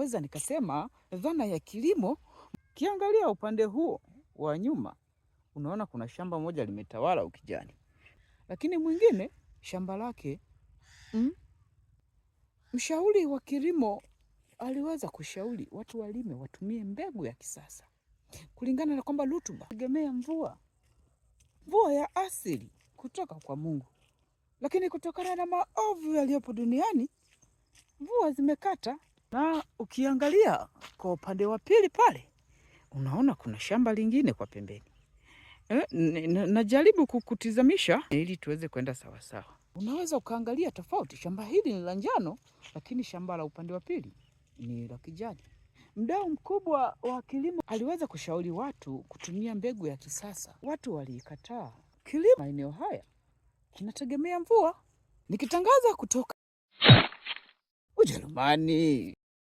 naweza nikasema dhana ya kilimo, kiangalia upande huo wa nyuma, unaona kuna shamba moja limetawala ukijani. Lakini mwingine shamba lake mshauri wa kilimo aliweza kushauri watu walime watumie mbegu ya kisasa. Kulingana na kwamba rutuba tegemea mvua ya asili kutoka kwa Mungu. Lakini kutokana na maovu yaliyopo duniani, mvua zimekata. Na ukiangalia kwa upande wa pili pale, unaona kuna shamba lingine kwa pembeni. Najaribu kukutizamisha ili tuweze kwenda sawa sawa. Unaweza ukaangalia tofauti, shamba hili ni la njano, lakini shamba la upande wa pili ni la kijani. Mdau mkubwa wa kilimo aliweza kushauri watu kutumia mbegu ya kisasa. Watu waliikataa. Kilimo maeneo haya kinategemea mvua. Nikitangaza kutoka Ujerumani.